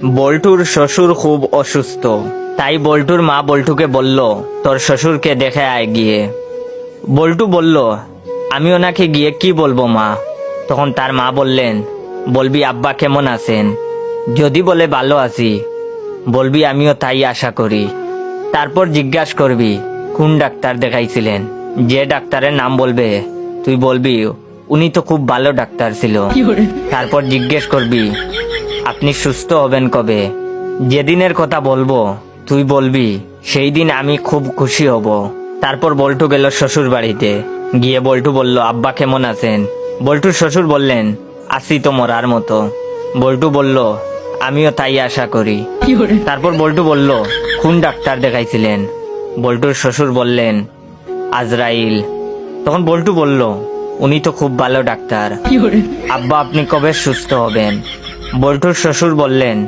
বল্টুর শ্বশুর খুব অসুস্থ, তাই বল্টুর মা বল্টুকে বলল, তোর শ্বশুরকে দেখে আয় গিয়ে। বল্টু বলল, আমি ওনাকে গিয়ে কি বলবো মা? তখন তার মা বললেন, বলবি আব্বা কেমন আছেন, যদি বলে ভালো আছি, বলবি আমিও তাই আশা করি। তারপর জিজ্ঞাসা করবি কোন ডাক্তার দেখাইছিলেন, যে ডাক্তারের নাম বলবে তুই বলবি উনি তো খুব ভালো ডাক্তার ছিল। তারপর জিজ্ঞেস করবি আপনি সুস্থ হবেন কবে, যেদিনের কথা বলবো তুই বলবি সেই দিন আমি খুব খুশি হব। তারপর বল্টু গেল শ্বশুর বাড়িতে, গিয়ে বল্টু বলল, আব্বা কেমন আছেন? বল্টুর শ্বশুর বললেন, আছি তো মরার মতো। বল্টু বলল, আমিও তাই আশা করি। তারপর বল্টু বলল, কোন ডাক্তার দেখাইছিলেন? বল্টুর শ্বশুর বললেন, আজরাইল। তখন বল্টু বলল, উনি তো খুব ভালো ডাক্তার, আব্বা আপনি কবে সুস্থ হবেন? বল্টুর শ্বশুর বললেন,